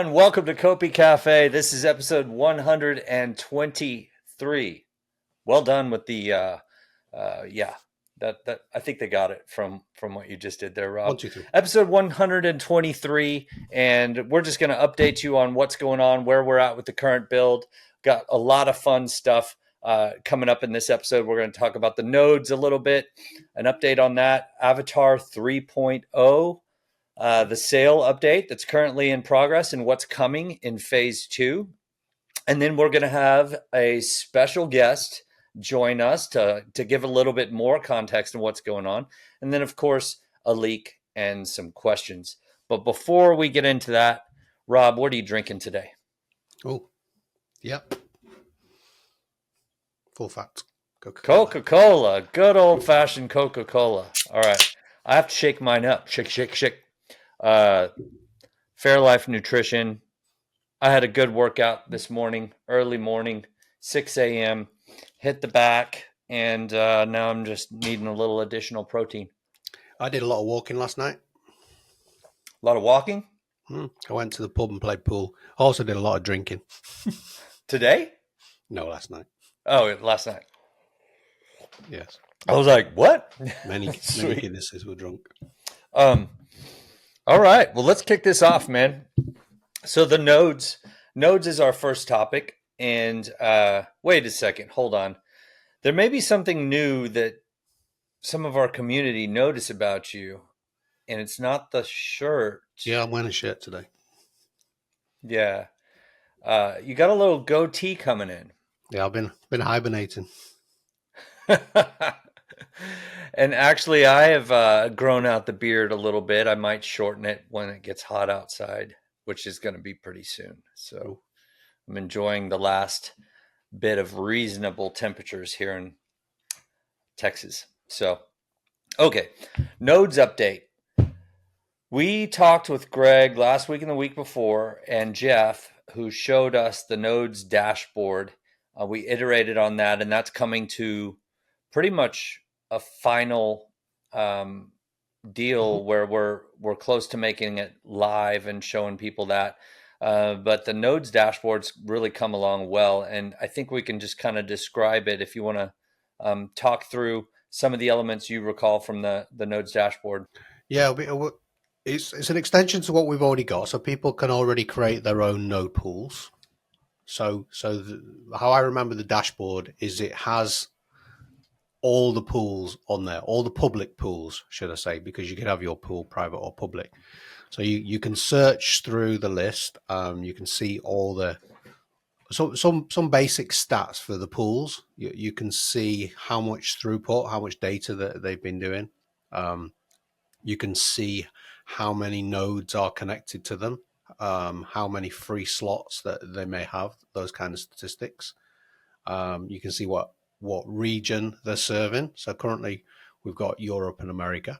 everyone. Welcome to Copi Cafe. This is episode 123. Well done with the, yeah, that I think they got it from what you just did there, Rob. 1, 2, 3. Episode 123, and we're just going to update you on what's going on, where we're at with the current build. Got a lot of fun stuff coming up in this episode. We're going to talk about the nodes a little bit, an update on that, Avatar 3.0. The sale update that's currently in progress and what's coming in phase 2. And then we're going to have a special guest join us to give a little bit more context on what's going on. And then, of course, a leak and some questions. But before we get into that, Rob, what are you drinking today? Oh, yep. Full fat Coca-Cola. Coca-Cola. Good old-fashioned Coca-Cola. All right. I have to shake mine up. Shake. Fairlife Nutrition. I had a good workout this morning, early morning, 6 a.m. Hit the back, and now I'm just needing a little additional protein. I did a lot of walking last night. A lot of walking? I went to the pub and played pool. I also did a lot of drinking. Today? No, last night. Oh, last night. Yes. I was like, what? Many Guinnesses were drunk. All right. Well, let's kick this off, man. So the nodes is our first topic. And wait a second. Hold on. There may be something new that some of our community notice about you. And it's not the shirt. Yeah, I'm wearing a shirt today. Yeah. You got a little goatee coming in. Yeah, I've been hibernating. And actually, I have grown out the beard a little bit. I might shorten it when it gets hot outside, which is going to be pretty soon. So I'm enjoying the last bit of reasonable temperatures here in Texas. So, okay, nodes update. We talked with Greg last week and the week before, and Jeff, who showed us the nodes dashboard. We iterated on that, and that's coming to pretty much a final deal where we're close to making it live and showing people that. But the nodes dashboard's really come along well, and I think we can just kind of describe it if you want to talk through some of the elements you recall from the nodes dashboard. Yeah, it's an extension to what we've already got, so people can already create their own node pools. So how I remember the dashboard is it has all the pools on there, all the public pools, should I say, because you could have your pool private or public. So you can search through the list. You can see all the some basic stats for the pools. You can see how much throughput, how much data that they've been doing. You can see how many nodes are connected to them, how many free slots that they may have, those kind of statistics. You can see what region they're serving. So currently we've got Europe and America.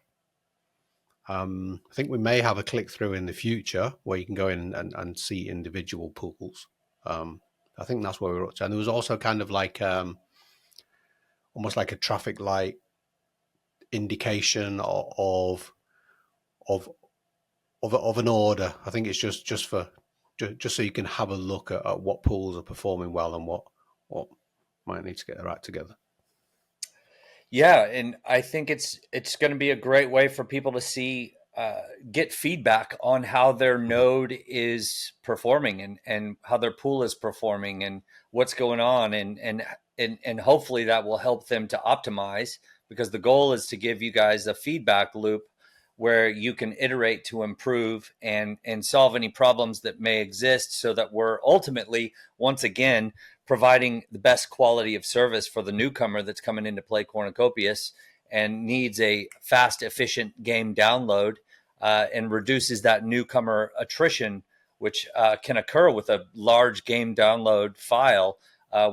I think we may have a click through in the future where you can go in and see individual pools. I think that's where we're up to. And there was also kind of like almost like a traffic light indication of an order. I think it's just so you can have a look at what pools are performing well and what might need to get their act together. Yeah, and I think it's going to be a great way for people to see, get feedback on how their node is performing and how their pool is performing and what's going on, and hopefully that will help them to optimize, because the goal is to give you guys a feedback loop where you can iterate to improve and solve any problems that may exist, so that we're ultimately, once again, providing the best quality of service for the newcomer that's coming in to play Cornucopias and needs a fast, efficient game download, and reduces that newcomer attrition, which can occur with a large game download file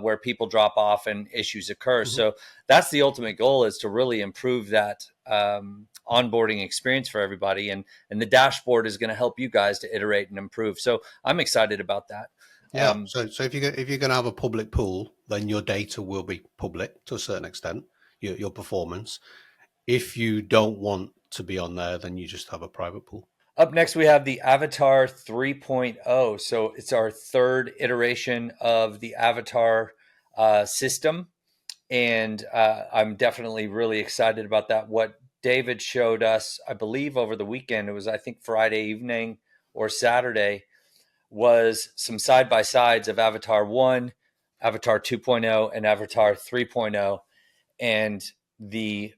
where people drop off and issues occur. Mm-hmm. So that's the ultimate goal, is to really improve that onboarding experience for everybody. And the dashboard is going to help you guys to iterate and improve. So I'm excited about that. Yeah. So if you're going to have a public pool, then your data will be public to a certain extent, your performance. If you don't want to be on there, then you just have a private pool. Up next, we have the Avatar 3.0. So it's our third iteration of the Avatar system. And I'm definitely really excited about that. What David showed us, I believe, over the weekend, it was, I think, Friday evening or Saturday, was some side by sides of Avatar 1, Avatar 2.0, and Avatar 3.0. And the,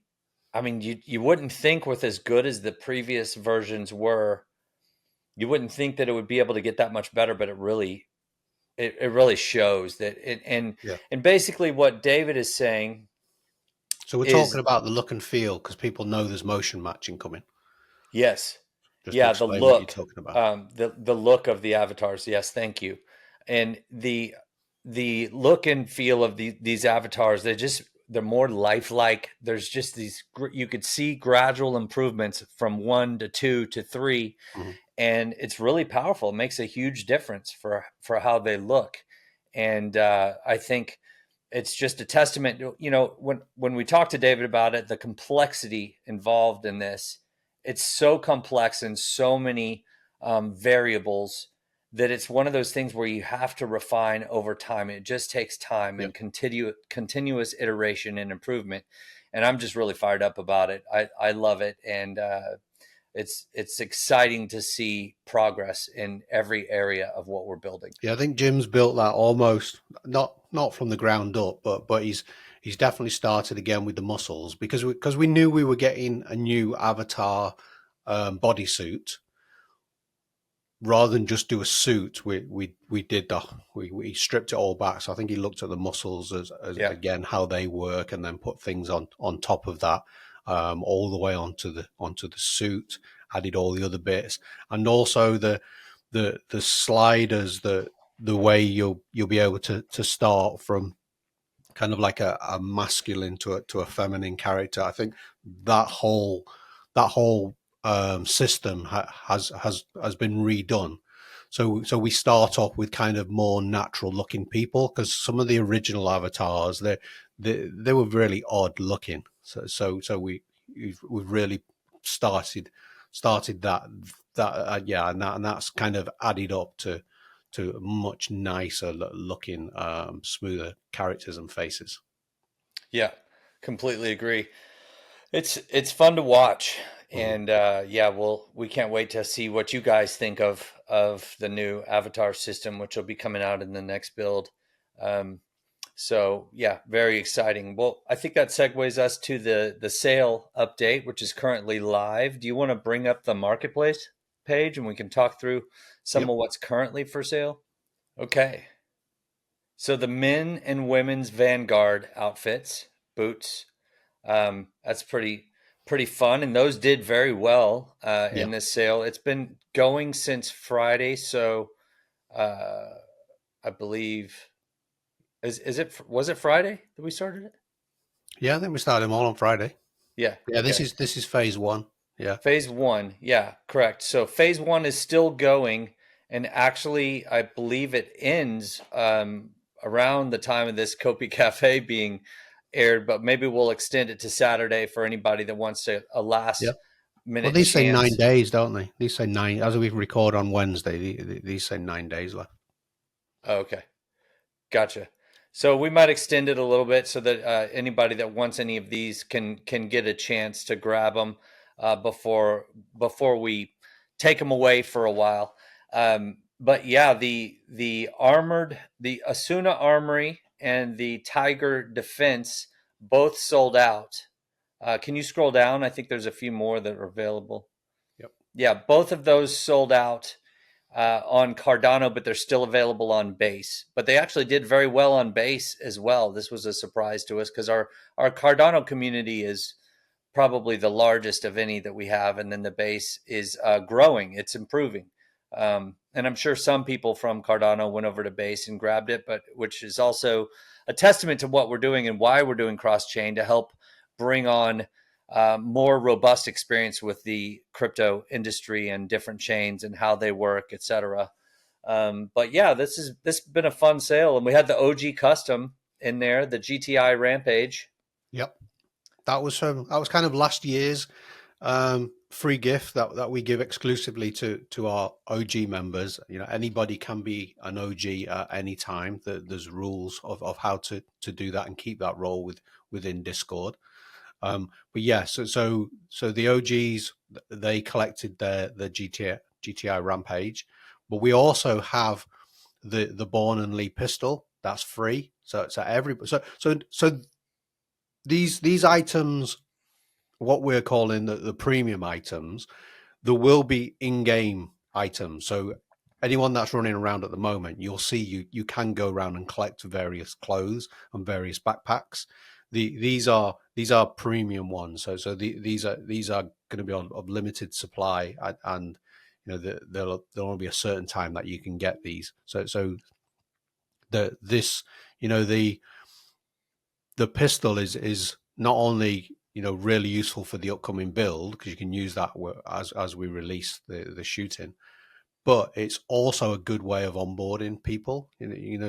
I mean, you wouldn't think with as good as the previous versions were, you wouldn't think that it would be able to get that much better, but it really shows that it, Yeah. and basically what David is saying So we're talking is about the look and feel because people know there's motion matching coming. yes, Just to yeah, the explain what you're look, talking about. the look of the avatars. Yes, thank you. And the look and feel of these avatars, they're more lifelike. There's just these you could see gradual improvements from 1 to 2 to 3, Mhm. and it's really powerful. It makes a huge difference for how they look, and I think it's just a testament. You know, when we talk to David about it, the complexity involved in this, it's so complex and so many variables that it's one of those things where you have to refine over time. It just takes time Yeah. and continuous iteration and improvement. And I'm just really fired up about it. I love it, and it's exciting to see progress in every area of what we're building. Yeah, I think Jim's built that almost not from the ground up, but he's definitely started again with the muscles because we knew we were getting a new avatar bodysuit rather than just do a suit. We did we stripped it all back. So I think he looked at the muscles as Yeah, again how they work, and then put things on top of that, all the way onto the suit. Added all the other bits, and also the sliders, the way you'll be able to start from kind of like a masculine to a feminine character. I think that whole system has been redone. So we start off with kind of more natural looking people because some of the original avatars they were really odd looking. So we've really started that yeah, and that's kind of added up to much nicer looking, smoother characters and faces. yeah, completely agree. It's fun to watch, Mhm. and yeah, we can't wait to see what you guys think of the new Avatar system, which will be coming out in the next build. Um, so yeah, very exciting. Well, I think that segues us to the sale update, which is currently live. Do you want to bring up the marketplace page and we can talk through some Yep. of what's currently for sale? Okay. So the men and women's Vanguard outfits, boots, that's pretty fun, and those did very well Yeah. in this sale. It's been going since Friday, so uh, I believe is it was it Friday that we started it? Yeah. I think we started them all on Friday. Yeah. Yeah. This Okay. is this is phase one. Yeah. Phase one. Yeah. Correct. So phase one is still going, and actually, I believe it ends around the time of this Copi Cafe being aired, but maybe we'll extend it to Saturday for anybody that wants a Yeah. last Well, minute these say 9 chance. days, don't they? These say nine. As we record on Wednesday, these say 9 days left. Oh, okay. Gotcha. So we might extend it a little bit so that anybody that wants any of these can get a chance to grab them before we take them away for a while. But yeah, the Asuna Armory and the Tiger Defense both sold out. Can you scroll down? I think there's a few more that are available. Yep. Yeah, both of those sold out on Cardano, but they're still available on base. But they actually did very well on base as well. This was a surprise to us because our Cardano community is probably the largest of any that we have, and then the base is growing. It's improving, and I'm sure some people from Cardano went over to base and grabbed it, but which is also a testament to what we're doing and why we're doing cross chain to help bring on more robust experience with the crypto industry and different chains and how they work, etc. But yeah, this has been a fun sale, and we had the OG custom in there, the GTI Rampage. Yep. That was kind of last year's. free gift that we give exclusively to our OG members. Anybody can be an OG at any time. There's rules of how to do that and keep that role within Discord. But yeah, so the OGs, they collected their GTI Rampage, but we also have the Born and Lee pistol that's free. So these items, what we're calling the premium items, there will be in-game items. So anyone that's running around at the moment, you'll see you can go around and collect various clothes and various backpacks. These are premium ones. These are going to be of limited supply, and there'll only be a certain time that you can get these. So the this the pistol is not only really useful for the upcoming build, because you can use that as we release the shooting, but it's also a good way of onboarding people,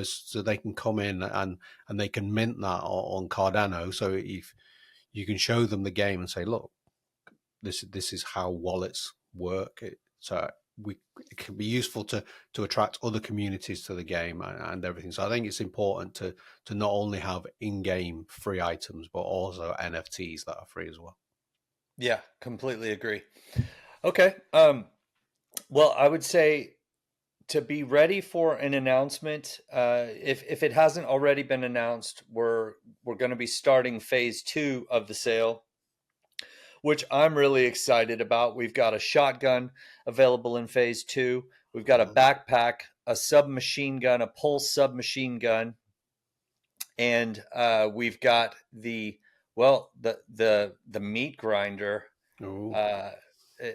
so they can come in and they can mint that on Cardano. So if you can show them the game and say, look, this is how wallets work. It can be useful to attract other communities to the game and everything. So I think it's important to not only have in-game free items, but also NFTs that are free as well. Yeah, completely agree. Okay. Well, I would say to be ready for an announcement, if it hasn't already been announced, we're going to be starting phase 2 of the sale, which I'm really excited about. We've got a shotgun available in phase 2. We've got a backpack, a submachine gun, a pulse submachine gun, and we've got the meat grinder,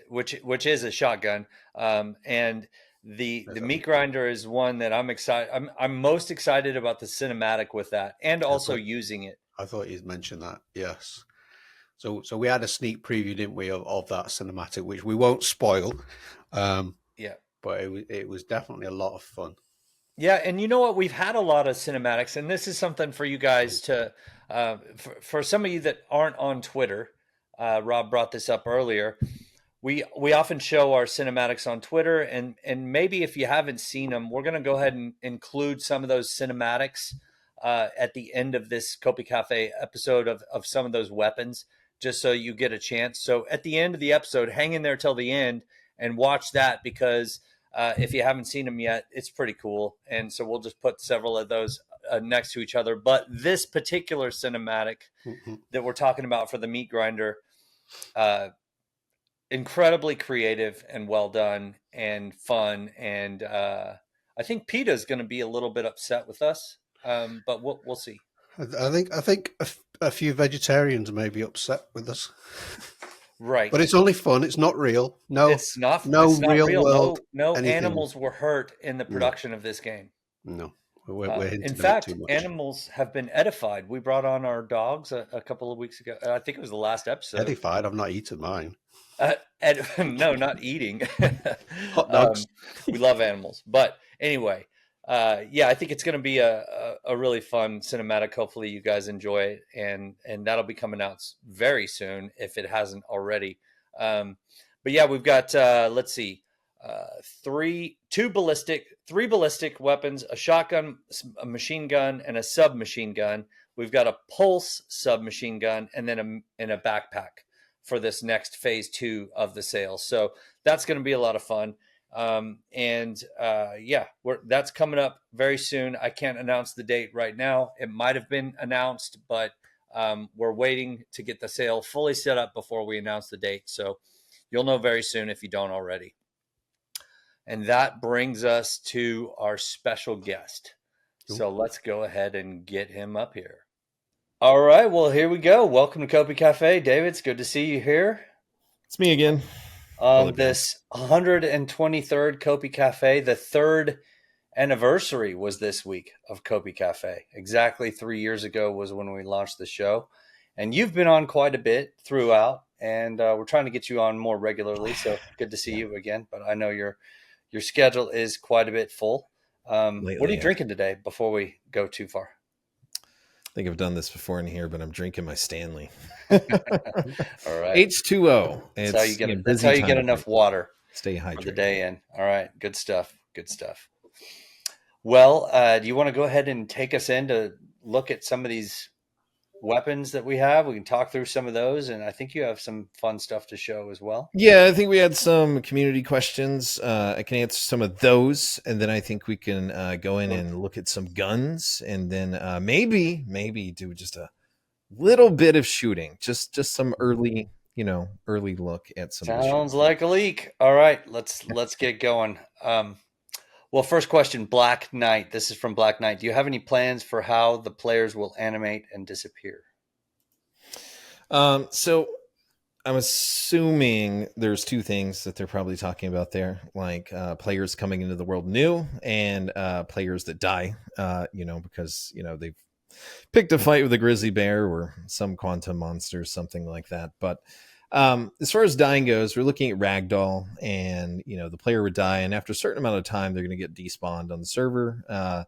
which is a shotgun, and the meat grinder is one that I'm excited. I'm most excited about the cinematic with that, and also using it. I thought you'd mention that. Yes. So we had a sneak preview, didn't we, of that cinematic, which we won't spoil. Yeah, but it was definitely a lot of fun. Yeah, and you know what? We've had a lot of cinematics, and this is something for you guys to, for some of you that aren't on Twitter. Rob brought this up earlier. We often show our cinematics on Twitter, and maybe if you haven't seen them, we're going to go ahead and include some of those cinematics at the end of this Copi Cafe episode of some of those weapons, just so you get a chance. So at the end of the episode, hang in there till the end and watch that, because if you haven't seen them yet, it's pretty cool. And so we'll just put several of those next to each other. But this particular cinematic that we're talking about for the meat grinder, incredibly creative and well done and fun. And I think PETA's going to be a little bit upset with us, but we'll see. I think a few vegetarians may be upset with us. Right. But it's only fun. It's not real. No, it's not real world. No animals were hurt in the production of this game. No. We're in fact, animals have been edified. We brought on our dogs a couple of weeks ago. I think it was the last episode. Edified? I've not eaten mine. No, not eating. Hot dogs. We love animals. But anyway, I think it's going to be a really fun cinematic. Hopefully you guys enjoy it, and that'll be coming out very soon if it hasn't already. But yeah, we've got let's see, three ballistic weapons, a shotgun, a machine gun, and a submachine gun. We've got a pulse submachine gun, and then a backpack for this next phase 2 of the sale. So that's going to be a lot of fun. That's coming up very soon. I can't announce the date right now. It might have been announced, but we're waiting to get the sale fully set up before we announce the date. So you'll know very soon if you don't already. And that brings us to our special guest. So let's go ahead and get him up here. All right. Well, here we go. Welcome to Copi Cafe. David, it's good to see you here. It's me again. This 123rd Copi Cafe, the 3rd anniversary was this week of Copi Cafe. Exactly 3 years ago was when we launched the show. And you've been on quite a bit throughout, and we're trying to get you on more regularly. So good to see you again. But I know your schedule is quite a bit full. What are you drinking today before we go too far? think I've done this before in here, but I'm drinking my Stanley. All right. H2O. That's how you It's get that's how busy you get time of enough night. water Stay for the hydrated. day in. All right. Good stuff. Good stuff. Well, do you want to go ahead and take us in to look at some of these weapons that we have? We can talk through some of those, and I think you have some fun stuff to show as well. Yeah, I think we had some community questions. I can answer some of those, and then I think we can go in and look at some guns, and then maybe do just a little bit of shooting, just some early look at some of the shooting. Sounds like a leak. All right, let's get going. Well, first question, Black Knight. This is from Black Knight. Do you have any plans for how the players will animate and disappear? So I'm assuming there's two things that they're probably talking about there, like players coming into the world new and players that die. Because they've picked a fight with a grizzly bear or some quantum monster, something like that. But as far as dying goes, we're looking at ragdoll, and the player would die, and after a certain amount of time, they're going to get despawned on the server.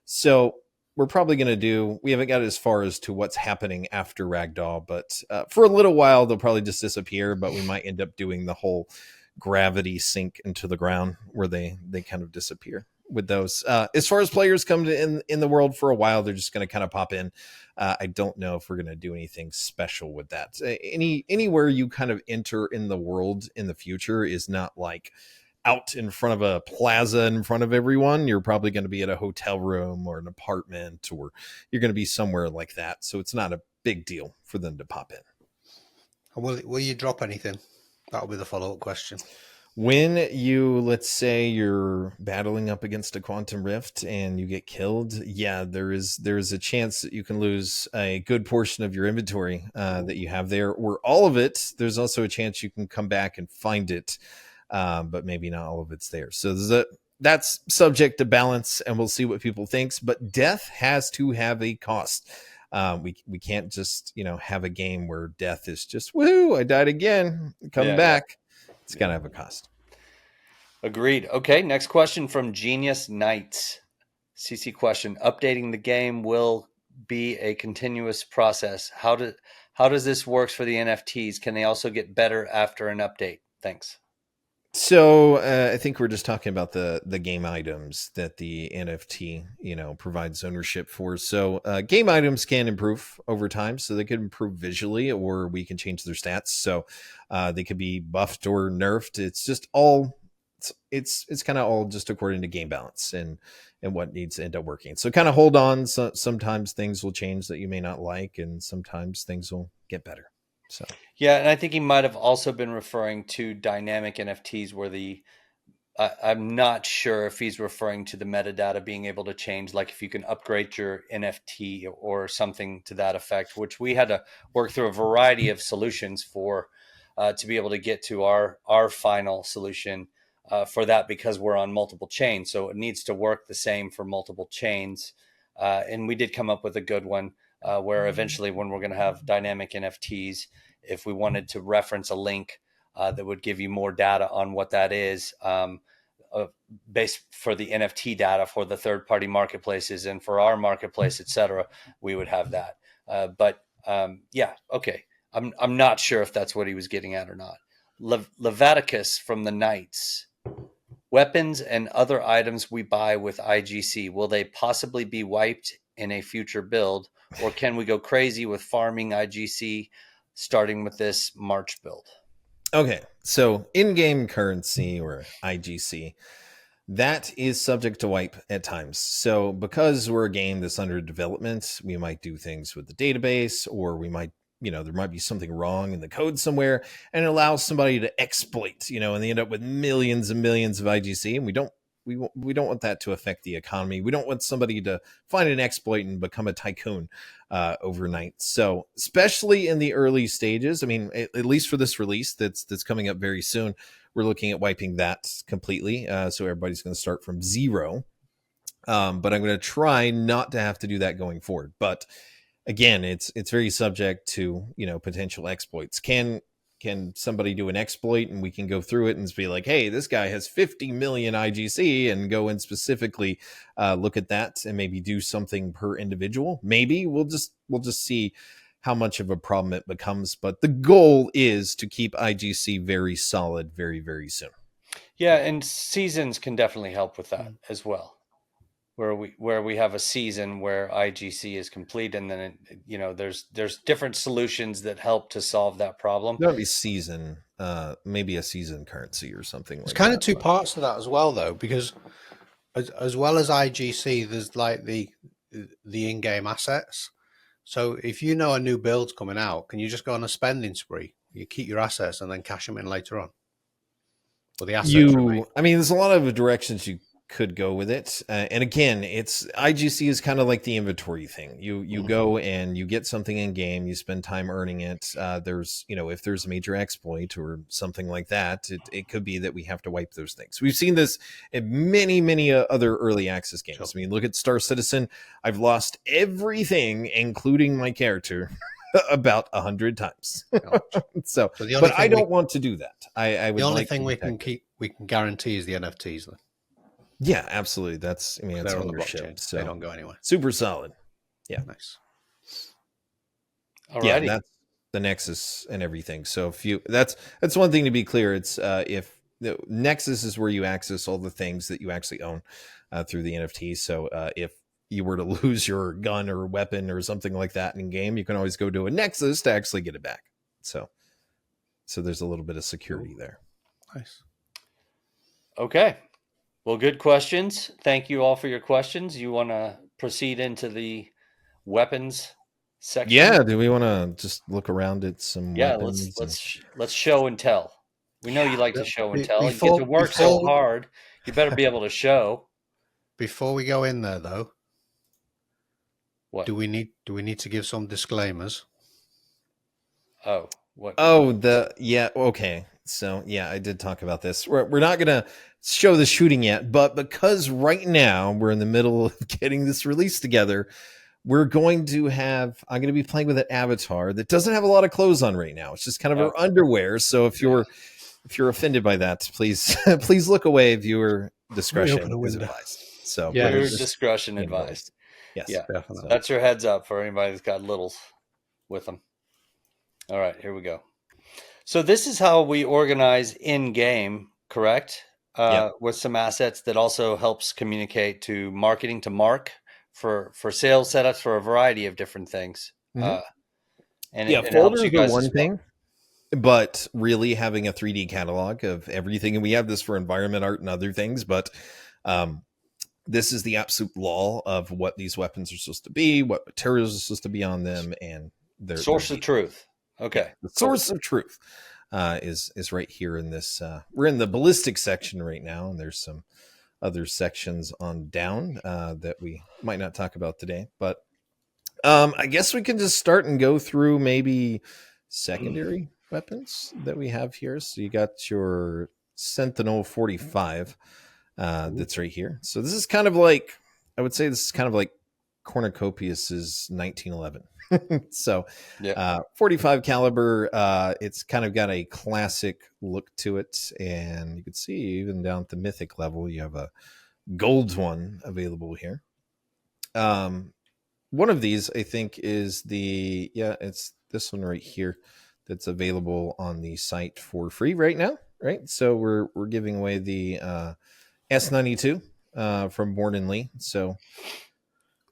So we're probably going to we haven't got as far as to what's happening after ragdoll, but for a little while they'll probably just disappear, but we might end up doing the whole gravity sink into the ground where they kind of disappear with those. As far as players come to in the world for a while, they're just going to kind of pop in. I don't know if we're going to do anything special with that. Anywhere you kind of enter in the world in the future is not like out in front of a plaza in front of everyone. You're probably going to be at a hotel room or an apartment, or you're going to be somewhere like that. So it's not a big deal for them to pop in. Will you drop anything? That'll be the follow-up question. When let's say you're battling up against a quantum rift and you get killed, yeah, there's a chance that you can lose a good portion of your inventory that you have there, or all of it. There's also a chance you can come back and find it, but maybe not all of it's there. So that's subject to balance, and we'll see what people thinks. But death has to have a cost. We can't just have a game where death is just woo, I died again, come back. It's got to have a cost. Agreed. Okay, next question from Genius Knights. CC question: updating the game will be a continuous process. How does this works for the NFTs? Can they also get better after an update? Thanks. So I think we're just talking about the game items that the NFT provides ownership for. So game items can improve over time, so they could improve visually, or we can change their stats. So they could be buffed or nerfed. It's just all it's kind of all just according to game balance and what needs to end up working. So kind of hold on. So sometimes things will change that you may not like, and sometimes things will get better. So yeah, and I think he might have also been referring to dynamic NFTs where I'm not sure if he's referring to the metadata being able to change, like if you can upgrade your NFT or something to that effect, which we had to work through a variety of solutions for to be able to get to our final solution for that, because we're on multiple chains. So it needs to work the same for multiple chains. And we did come up with a good one where eventually when we're going to have dynamic NFTs, if we wanted to reference a link that would give you more data on what that is, based for the NFT data for the third-party marketplaces and for our marketplace, etc., we would have that. Yeah, okay. I'm not sure if that's what he was getting at or not. Levaticus from the Knights. Weapons and other items we buy with IGC, will they possibly be wiped in a future build, or can we go crazy with farming IGC starting with this March build? Okay, so in-game currency, or IGC, that is subject to wipe at times. So because we're a game that's under development, we might do things with the database, or we might, there might be something wrong in the code somewhere, and it allows somebody to exploit, and they end up with millions and millions of IGC, and we don't want that to affect the economy. We don't want somebody to find an exploit and become a tycoon overnight. So especially in the early stages, I mean, at least for this release that's coming up very soon, we're looking at wiping that completely. So everybody's going to start from zero. But I'm going to try not to have to do that going forward. But again, it's very subject to potential exploits. Can can somebody do an exploit and we can go through it and be like, hey, this guy has 50 million IGC, and go and specifically look at that and maybe do something per individual. Maybe we'll just see how much of a problem it becomes. But the goal is to keep IGC very solid very, very soon. Yeah, and seasons can definitely help with that as well. Where we have a season where IGC is complete, and then there's different solutions that help to solve that problem. That would be season, maybe a season currency or something. There's like kind that, of two parts to that as well, though, because as well as IGC, there's like the in-game assets. So if you know a new build's coming out, can you just go on a spending spree? You keep your assets and then cash them in later on. Well, the assets remain. I mean, there's a lot of directions you could go with it, and again, it's IGC is kind of like the inventory thing. You go and you get something in game, you spend time earning it. There's if there's a major exploit or something like that, it could be that we have to wipe those things. We've seen this in many other early access games. Sure. I mean, look at Star Citizen. I've lost everything, including my character, about 100 times. So but I don't want to do that. I would. The only thing we can guarantee is the NFTs, though. Yeah, absolutely. It's ownership. So they don't go anywhere. Super solid. Yeah. Nice. Alrighty. Yeah, that's the Nexus and everything. So that's one thing to be clear. It's if the Nexus is where you access all the things that you actually own through the NFT. So if you were to lose your gun or weapon or something like that in game, you can always go to a Nexus to actually get it back. So there's a little bit of security there. Nice. Okay. Well, good questions. Thank you all for your questions. You want to proceed into the weapons section? Yeah. Do we want to just look around at some weapons? Let's show and tell. We know you like to show and tell. You get to work so hard. You better be able to show. Before we go in there, though, what do we need to give some disclaimers? Oh, what? Oh, okay. So yeah, I did talk about this. We're not gonna show the shooting yet, but because right now we're in the middle of getting this release together, I'm going to be playing with an avatar that doesn't have a lot of clothes on right now. It's just kind of her underwear. So if you're offended by that, please look away. Viewer discretion is advised. So yeah, viewer discretion advised. Yes, yeah, definitely. So that's your heads up for anybody that's got littles with them. All right, here we go. So this is how we organize in game, correct? With some assets that also helps communicate to marketing to Mark for sales setups for a variety of different things. Mm-hmm. It folders are one thing, but really having a 3D catalog of everything, and we have this for environment art and other things, but this is the absolute law of what these weapons are supposed to be, what materials are supposed to be on them, and their source of truth. Okay. The source of truth is right here in this. We're in the ballistic section right now, and there's some other sections on down that we might not talk about today. But I guess we can just start and go through maybe secondary weapons that we have here. So you got your Sentinel 45 that's right here. So this is kind of like, I would say this is kind of like Cornucopias' 1911. So 45 caliber, it's kind of got a classic look to it, and you can see even down at the mythic level you have a gold one available here. One of these I think is it's this one right here that's available on the site for free right now, right? So we're giving away the S92 from Born and Lee. So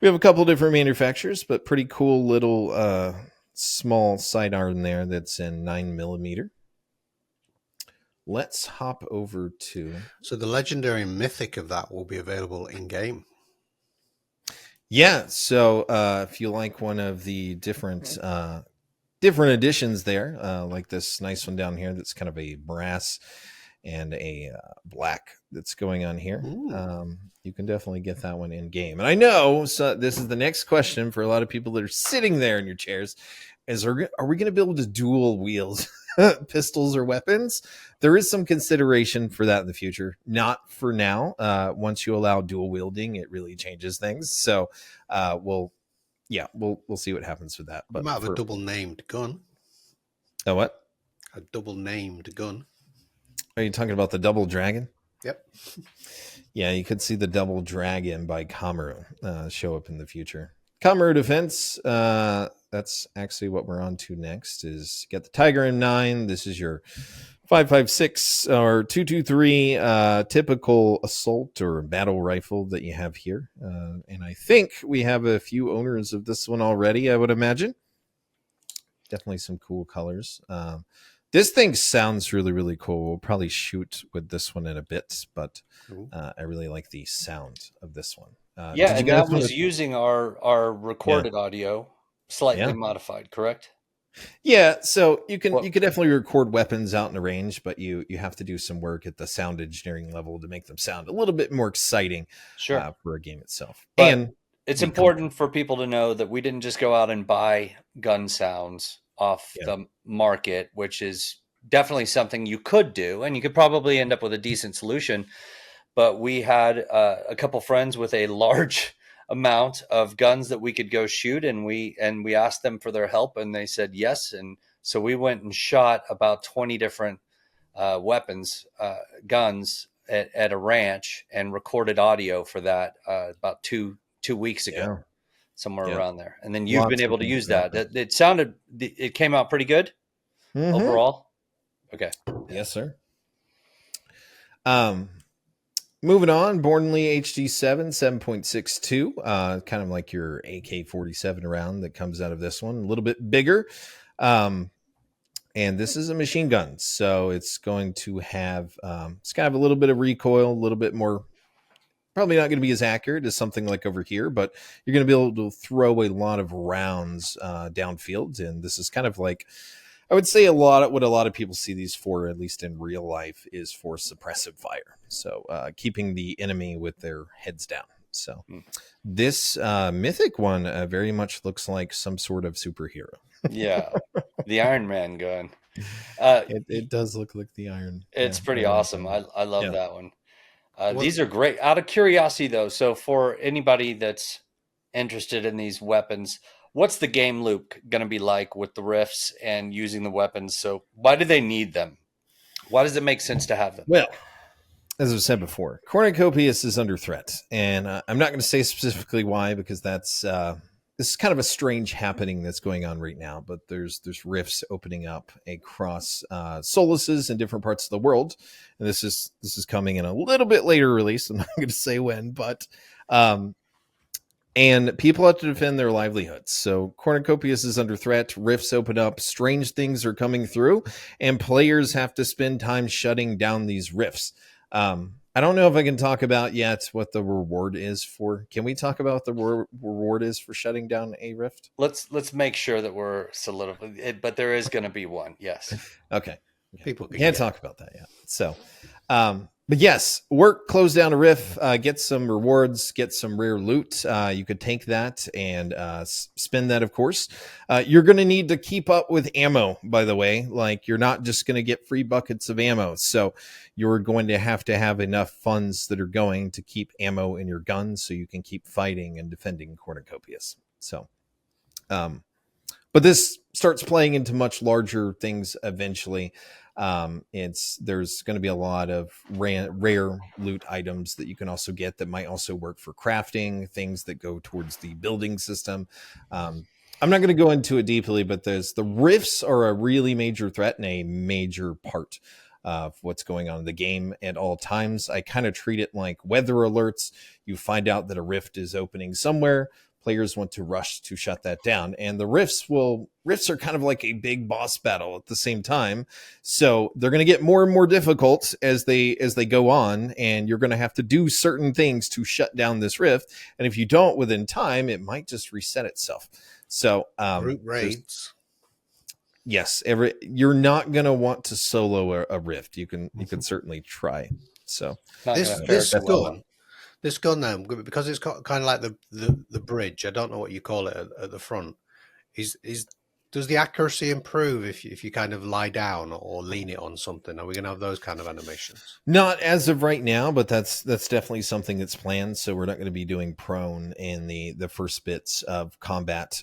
we have a couple different manufacturers, but pretty cool little small sidearm there that's in 9mm. Let's hop over to... So the legendary mythic of that will be available in-game. Yeah, so if you like one of the different editions there, like this nice one down here that's kind of a brass and a black that's going on here. You can definitely get that one in game. And I know, so this is the next question for a lot of people that are sitting there in your chairs, are we going to be able to dual wield pistols or weapons? There is some consideration for that in the future. Not for now. Once you allow dual wielding, it really changes things. So we'll see what happens with that. But you might have a double named gun. A what? a double named gun. Are you talking about the Double Dragon? Yep. Yeah, you could see the Double Dragon by Kamaru show up in the future. Kamaru Defense, that's actually what we're on to next, is get the Tiger M9. This is your 5.56 or 2.23 typical assault or battle rifle that you have here. And I think we have a few owners of this one already, I would imagine. Definitely some cool colors. This thing sounds really, really cool. We'll probably shoot with this one in a bit, but I really like the sound of this one. Yeah, and that was using our recorded audio, slightly modified, correct? Yeah, so you can definitely record weapons out in the range, but you have to do some work at the sound engineering level to make them sound a little bit more exciting for a game itself. But and it's important for people to know that we didn't just go out and buy gun sounds off the market, which is definitely something you could do, and you could probably end up with a decent solution. But we had a couple friends with a large amount of guns that we could go shoot, and we asked them for their help, and they said yes. And so we went and shot about 20 different weapons, guns at a ranch, and recorded audio for that about two weeks ago, somewhere around there. And then you've been able to use that. It came out pretty good overall. Okay. Yes, sir. Moving on, Bornley HD7 7.62, kind of like your AK-47 round that comes out of this one, a little bit bigger. And this is a machine gun, so it's going to have it's kind of a little bit of recoil, a little bit more. Probably not going to be as accurate as something like over here, but you're going to be able to throw a lot of rounds downfield. And this is kind of like, I would say what a lot of people see these for, at least in real life, is for suppressive fire. So keeping the enemy with their heads down. So this mythic one very much looks like some sort of superhero. Yeah, the Iron Man gun. It does look like the Iron. It's pretty awesome. I love that one. These are great. Out of curiosity, though, so for anybody that's interested in these weapons, what's the game loop going to be like with the rifts and using the weapons? So why do they need them? Why does it make sense to have them? Well, as I've said before, Cornucopias is under threat. And I'm not going to say specifically why, because this is kind of a strange happening that's going on right now. But there's rifts opening up across solaces in different parts of the world. And this is coming in a little bit later release. I'm not going to say when, but and people have to defend their livelihoods. So Cornucopias is under threat. Rifts open up. Strange things are coming through, and players have to spend time shutting down these rifts. I don't know if I can talk about yet what the reward is for. Can we talk about the reward is for shutting down a rift? Let's make sure that we're solidified. But there is going to be one. Yes. Okay. People can't talk about that yet. So, but yes, work, close down a rift, get some rewards, get some rare loot. You could take that and spend that, of course. You're going to need to keep up with ammo, by the way. Like, you're not just going to get free buckets of ammo. So you're going to have enough funds that are going to keep ammo in your gun so you can keep fighting and defending Cornucopias. So, but this starts playing into much larger things eventually. There's going to be a lot of rare loot items that you can also get that might also work for crafting, things that go towards the building system. I'm not going to go into it deeply, but the rifts are a really major threat and a major part of what's going on in the game at all times. I kind of treat it like weather alerts. You find out that a rift is opening somewhere. Players want to rush to shut that down, and the rifts are kind of like a big boss battle at the same time. So they're going to get more and more difficult as they go on, and you're going to have to do certain things to shut down this rift. And if you don't within time, it might just reset itself. So group raids. Yes, you're not going to want to solo a rift. You can certainly try. So This gun now, because it's got kind of like the bridge. I don't know what you call it at the front. Does the accuracy improve if you kind of lie down or lean it on something? Are we going to have those kind of animations? Not as of right now, but that's definitely something that's planned. So we're not going to be doing prone in the first bits of combat.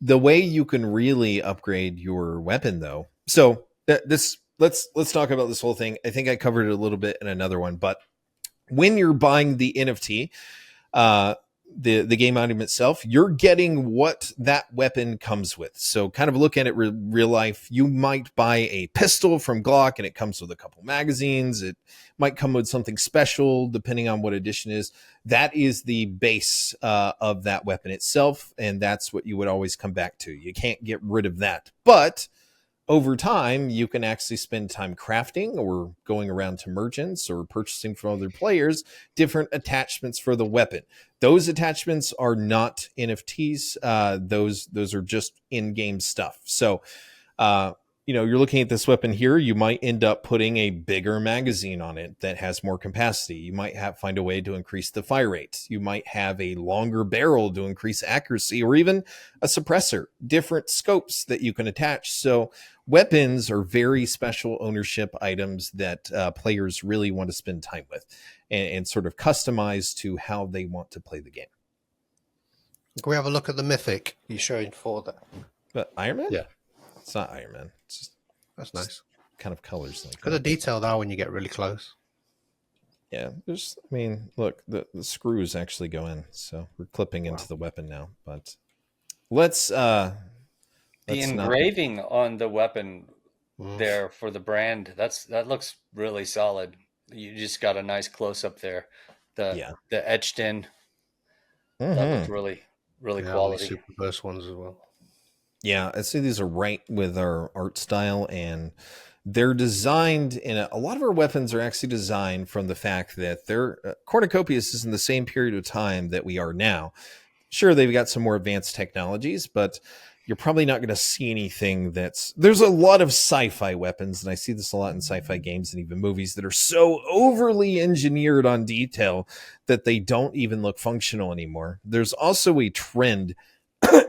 The way you can really upgrade your weapon, though. So Let's talk about this whole thing. I think I covered it a little bit in another one, but when you're buying the NFT, the game item itself, you're getting what that weapon comes with. So kind of look at it real life. You might buy a pistol from Glock and it comes with a couple magazines. It might come with something special depending on what edition is. That is the base of that weapon itself, and that's what you would always come back to. You can't get rid of that. But over time, you can actually spend time crafting or going around to merchants or purchasing from other players different attachments for the weapon. Those attachments are not NFTs. Those are just in-game stuff. So, you're looking at this weapon here. You might end up putting a bigger magazine on it that has more capacity. You might find a way to increase the fire rate. You might have a longer barrel to increase accuracy, or even a suppressor, different scopes that you can attach. So weapons are very special ownership items that players really want to spend time with and sort of customize to how they want to play the game. Can we have a look at the mythic you're showing for that? But Iron Man? Yeah. It's not Iron Man. It's just, that's nice. Kind of colors. Like look at the detail there when you get really close. Yeah, look, the screws actually go in. So we're clipping into the weapon now. But let's the engraving on the weapon there for the brand, that looks really solid. You just got a nice close up there. The etched in. That looks really, really quality. Super burst ones as well. Yeah, I see these are right with our art style, and they're designed in a lot of our weapons are actually designed from the fact that they're Cornucopias is in the same period of time that we are now. Sure, they've got some more advanced technologies, but you're probably not going to see anything there's a lot of sci-fi weapons, and I see this a lot in sci-fi games and even movies that are so overly engineered on detail that they don't even look functional anymore. There's also a trend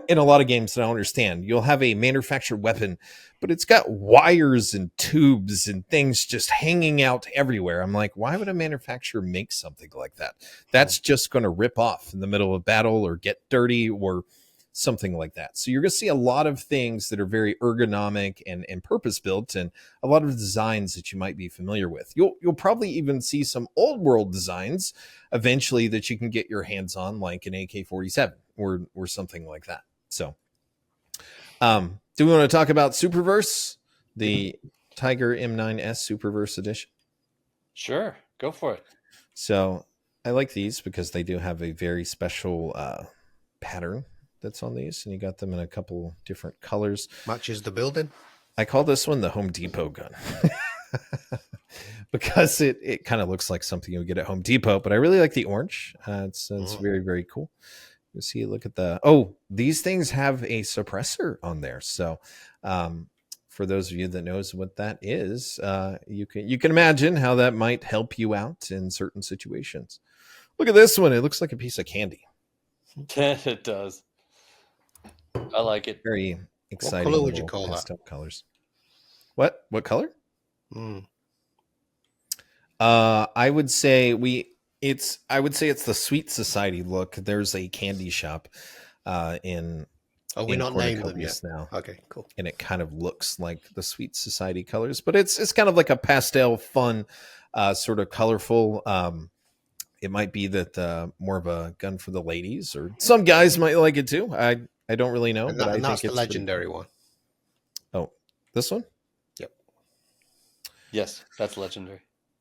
in a lot of games that I don't understand. You'll have a manufactured weapon, but it's got wires and tubes and things just hanging out everywhere. I'm like, why would a manufacturer make something like that? That's just going to rip off in the middle of battle or get dirty or something like that. So you're going to see a lot of things that are very ergonomic and purpose-built, and a lot of designs that you might be familiar with. You'll probably even see some old world designs eventually that you can get your hands on, like an AK-47 or something like that. So do we want to talk about Superverse, the Tiger M9S Superverse edition? Sure, go for it. So I like these because they do have a very special pattern that's on these, and you got them in a couple different colors. Matches the building. I call this one the Home Depot gun because it kind of looks like something you would get at Home Depot, but I really like the orange. It's very, very cool. You see, look at these things have a suppressor on there. So for those of you that knows what that is, you can imagine how that might help you out in certain situations. Look at this one. It looks like a piece of candy. It does. I like it. Very exciting. What color would you call that? Colors. What color? I would say it's the Sweet Society look. There's a candy shop in we're not named them yet now. Okay, cool. And it kind of looks like the Sweet Society colors, but it's kind of like a pastel, fun, sort of colorful. It might be that more of a gun for the ladies, or some guys might like it too. I don't really know, but I think that's it's the legendary one. Oh, this one? Yep. Yes, that's legendary,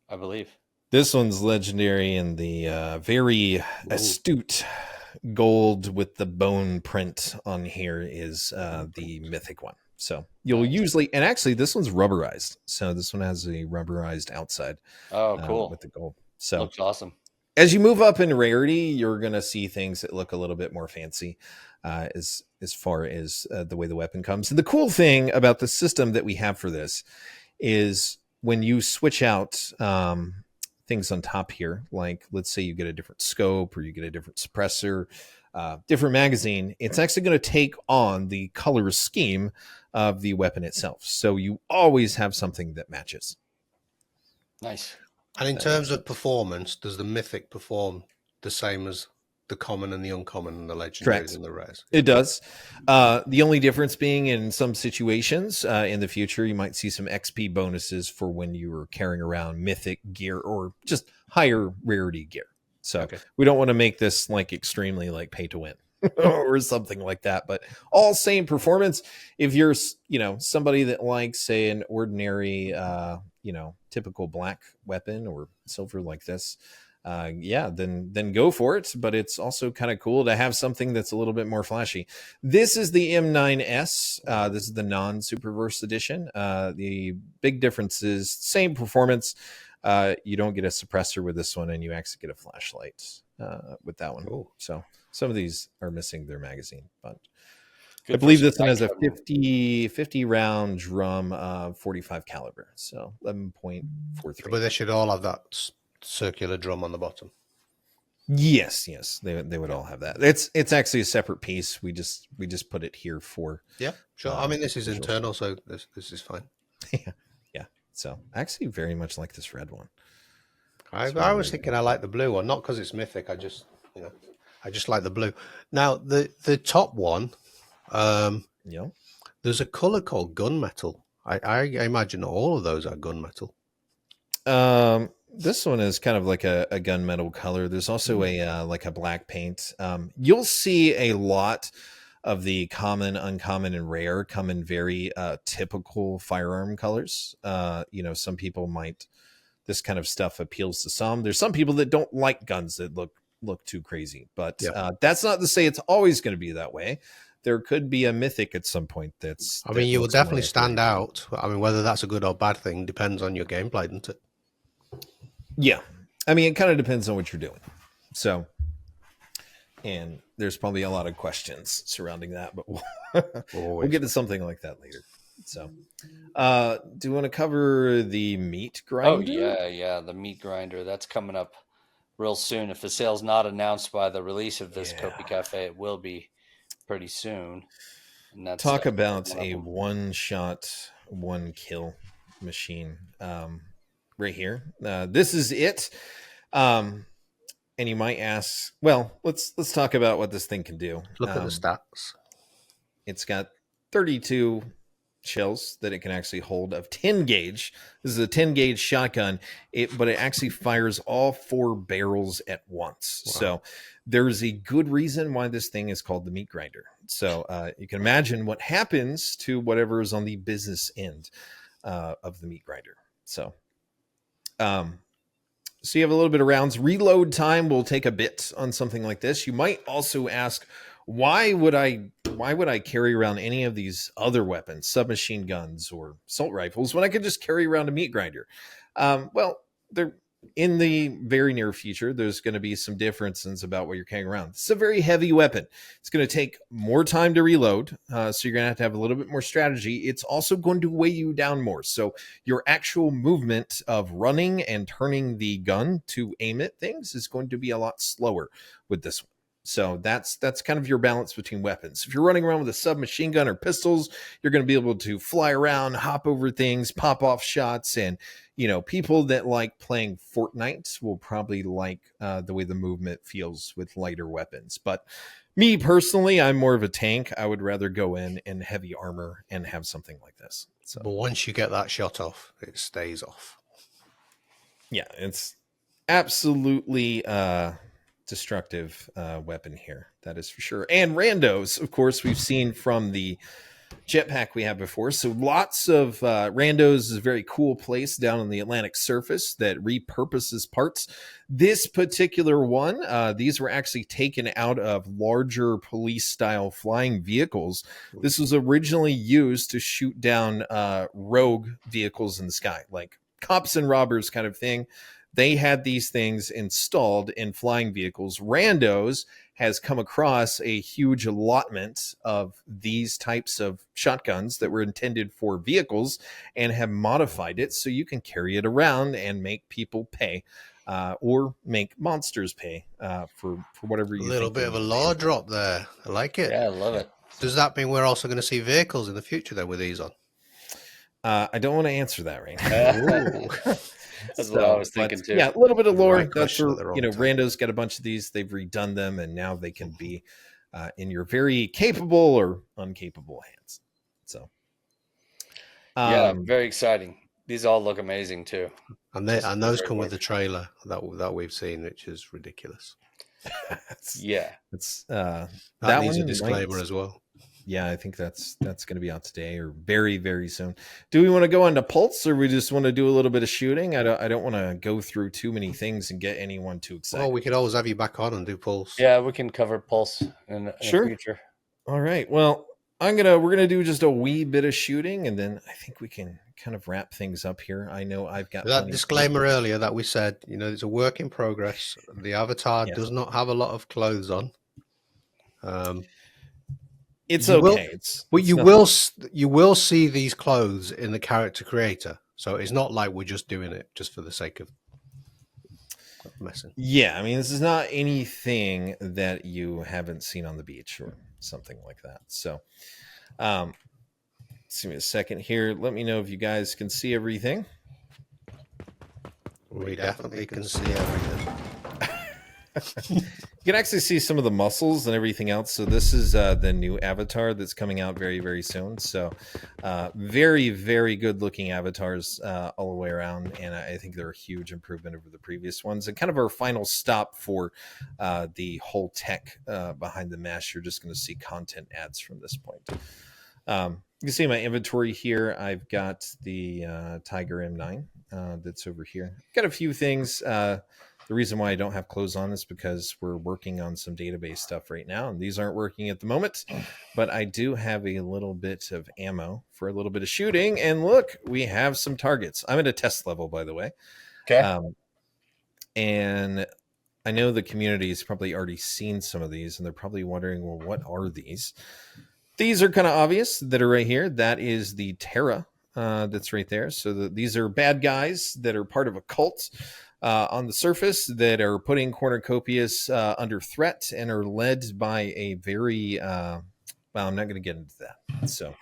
I believe. This one's legendary in the very astute gold with the bone print on here is the mythic one. So you'll usually, and actually this one's rubberized. So this one has a rubberized outside. Oh, cool. With the gold. So looks awesome. As you move up in rarity, you're going to see things that look a little bit more fancy as far as the way the weapon comes. And the cool thing about the system that we have for this is when you switch out things on top here, like let's say you get a different scope or you get a different suppressor, different magazine, it's actually going to take on the color scheme of the weapon itself. So you always have something that matches. Nice. And in terms of performance, does the Mythic perform the same as the common and the uncommon and the legendaries Correct. and the rares. It does. The only difference being in some situations in the future, you might see some XP bonuses for when you were carrying around mythic gear or just higher rarity gear. So we don't want to make this like extremely like pay to win or something like that. But all same performance. If you're, somebody that likes, say, an ordinary, typical black weapon or silver like this, then go for it. But it's also kind of cool to have something that's a little bit more flashy. This is the M9S. This is the non-Superverse edition. The big difference is same performance. You don't get a suppressor with this one, and you actually get a flashlight with that one. Ooh. So some of these are missing their magazine, but Good I believe for this one has a some 50 round drum, 45 caliber, so 11.43. But they should all have that circular drum on the bottom. Yes, they would all have that. It's actually a separate piece. We just put it here for. Yeah, sure. I mean, this is internal, so this is fine. yeah. So I actually very much like this red one. I was thinking I like the blue one, not because it's mythic. I just like the blue. Now the top one, there's a color called gunmetal. I imagine all of those are gunmetal. This one is kind of like a gunmetal color. There's also a like a black paint. You'll see a lot of the common, uncommon, and rare come in very typical firearm colors. Some people might, this kind of stuff appeals to some. There's some people that don't like guns that look too crazy, but that's not to say it's always going to be that way. There could be a mythic at some point that's. I mean, you will definitely stand out. I mean, whether that's a good or bad thing depends on your gameplay, doesn't it? Yeah. I mean, it kind of depends on what you're doing. So, and there's probably a lot of questions surrounding that, but we'll get to something like that later. So, do you want to cover the meat grinder? Oh, yeah. The meat grinder. That's coming up real soon. If the sale's not announced by the release of this Copi Cafe, it will be pretty soon. And that's talk about a one-shot, one-kill machine. Right here. This is it. And you might ask, well, let's talk about what this thing can do. Look at the stats. It's got 32 shells that it can actually hold of 10 gauge. This is a 10 gauge shotgun, but it actually fires all 4 barrels at once. Wow. So there's a good reason why this thing is called the meat grinder. So you can imagine what happens to whatever is on the business end of the meat grinder. So you have a little bit of rounds. Reload time will take a bit on something like this. You might also ask, why would I carry around any of these other weapons, submachine guns or assault rifles, when I could just carry around a meat grinder? Well, they're in the very near future, there's going to be some differences about what you're carrying around. It's a very heavy weapon. It's going to take more time to reload, so you're going to have a little bit more strategy. It's also going to weigh you down more. So your actual movement of running and turning the gun to aim at things is going to be a lot slower with this one. So that's kind of your balance between weapons. If you're running around with a submachine gun or pistols, you're going to be able to fly around, hop over things, pop off shots. And, people that like playing Fortnite will probably like the way the movement feels with lighter weapons. But me personally, I'm more of a tank. I would rather go in heavy armor and have something like this. So, but once you get that shot off, it stays off. Yeah, it's absolutely destructive weapon here, that is for sure. And randos, of course, we've seen from the jetpack we had before. So lots of randos is a very cool place down on the Atlantic surface that repurposes parts. This particular one, these were actually taken out of larger police style flying vehicles. This was originally used to shoot down rogue vehicles in the sky, like cops and robbers kind of thing. They had these things installed in flying vehicles. Randos has come across a huge allotment of these types of shotguns that were intended for vehicles and have modified it so you can carry it around and make people pay or make monsters pay for whatever you think. A little bit of a law drop there. I like it. Yeah, I love it. Does that mean we're also going to see vehicles in the future then with these on? I don't want to answer that right now. That's what I was But thinking too. yeah, a little bit of The lore. right That's question where, at the wrong time. Rando's got a bunch of these. They've redone them, and now they can be in your very capable or uncapable hands. So, Yeah, very exciting. These all look amazing too. And Just those great come with work. the trailer that we've seen, which is ridiculous. Yeah. it's That that needs a one disclaimer might- as well. Yeah, I think that's going to be out today or very, very soon. Do we want to go on to Pulse, or we just want to do a little bit of shooting? I don't want to go through too many things and get anyone too excited. Well, we could always have you back on and do Pulse. Yeah, we can cover Pulse in the Sure. future. All right. Well, we're gonna do just a wee bit of shooting, and then I think we can kind of wrap things up here. I know I've got That plenty disclaimer earlier that we said, it's a work in progress. The avatar Yes. does not have a lot of clothes on. It's you will- okay. But it's you nothing. will see these clothes in the character creator. So it's not like we're just doing it just for the sake of messing. Yeah, I mean, this is not anything that you haven't seen on the beach or something like that. So, give me a second here. Let me know if you guys can see everything. We definitely can see everything. You can actually see some of the muscles and everything else. So this is the new avatar that's coming out very, very soon. So very, very good looking avatars all the way around. And I think they're a huge improvement over the previous ones. And kind of our final stop for the whole tech behind the mesh. You're just going to see content ads from this point. You can see my inventory here. I've got the Tiger M9 that's over here. Got a few things. The reason why I don't have clothes on is because we're working on some database stuff right now, and these aren't working at the moment. But I do have a little bit of ammo for a little bit of shooting. And look, we have some targets. I'm at a test level, by the way. Okay. And I know the community has probably already seen some of these, and they're probably wondering, well, what are these? These are kind of obvious that are right here. That is the Terra that's right there. So these are bad guys that are part of a cult on the surface that are putting Cornucopias under threat and are led by a very, well, I'm not going to get into that. So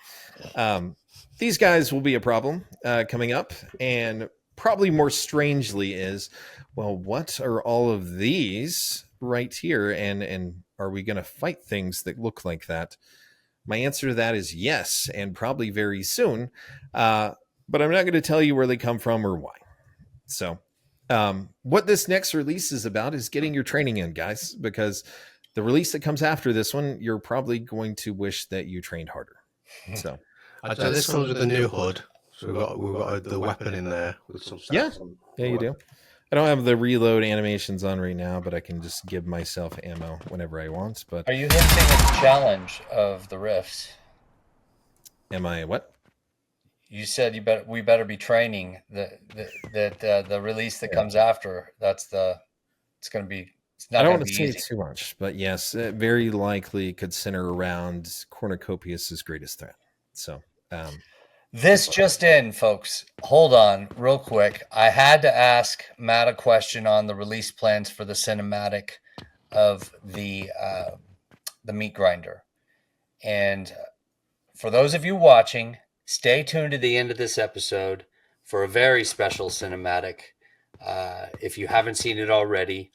these guys will be a problem coming up. And probably more strangely is, well, what are all of these right here? And are we going to fight things that look like that? My answer to that is yes, and probably very soon. But I'm not going to tell you where they come from or why. So what this next release is about is getting your training in, guys, because the release that comes after this one, you're probably going to wish that you trained harder. So this comes with a new hood. So we've got the weapon in there with some stats on. Yeah, you do. I don't have the reload animations on right now, but I can just give myself ammo whenever I want. But Are you hinting at the challenge of the rifts? am I what? You said we better be training the release that comes after. It's going to be. It's not I don't going want to to be say easy. too much, but yes, it very likely could center around Cornucopias' greatest threat. So, This just in, folks. Hold on, real quick. I had to ask Matt a question on the release plans for the cinematic of the meat grinder, and for those of you watching, stay tuned to the end of this episode for a very special cinematic. If you haven't seen it already,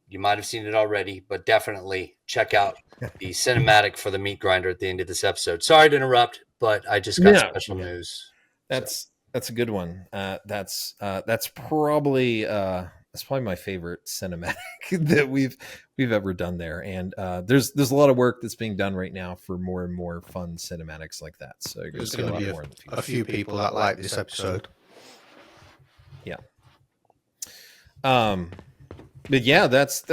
you might have seen it already, but definitely check out the cinematic for the meat grinder at the end of this episode. Sorry to interrupt, but I just got special news. That's a good one. That's probably my favorite cinematic that we've ever done there. And there's a lot of work that's being done right now for more and more fun cinematics like that. So you're There's going to going see to a lot more in the be future. a few people that like this episode. Yeah. But yeah, that's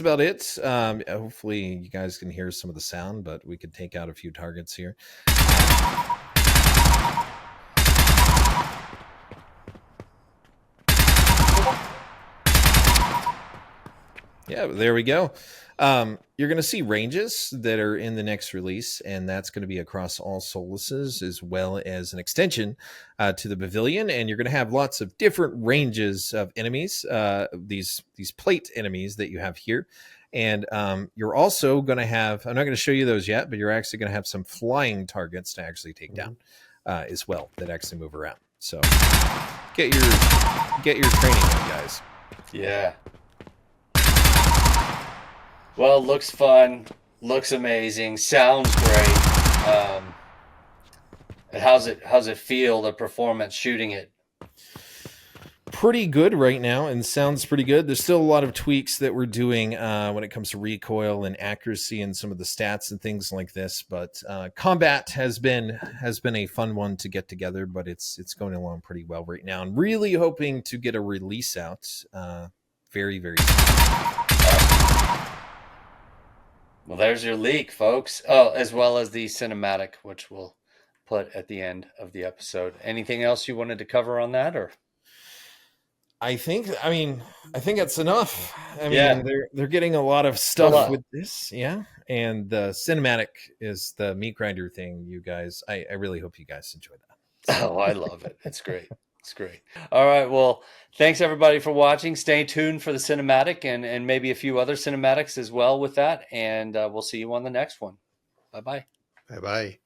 about it. Hopefully you guys can hear some of the sound, but we could take out a few targets here. Yeah, there we go. You're going to see ranges that are in the next release, and that's going to be across all solaces as well as an extension to the pavilion. And you're going to have lots of different ranges of enemies, these plate enemies that you have here. And you're also going to have, I'm not going to show you those yet, but you're actually going to have some flying targets to actually take down as well that actually move around. So get your training on, guys. Yeah. Well, looks fun, looks amazing, sounds great. And how's it feel, the performance shooting it? Pretty good right now, and sounds pretty good. There's still a lot of tweaks that we're doing when it comes to recoil and accuracy and some of the stats and things like this. But combat has been a fun one to get together, but it's going along pretty well right now, and really hoping to get a release out very, very soon. Well, there's your leak, folks. Oh, as well as the cinematic, which we'll put at the end of the episode. Anything else you wanted to cover on that, or? I think that's enough. I Yeah. mean, they're getting a lot of stuff with this, yeah. And the cinematic is the meat grinder thing. You guys, I really hope you guys enjoy that. Oh, I love it. It's great. It's great. All right. Well, thanks everybody for watching. Stay tuned for the cinematic and maybe a few other cinematics as well with that. And we'll see you on the next one. Bye-bye. Bye-bye.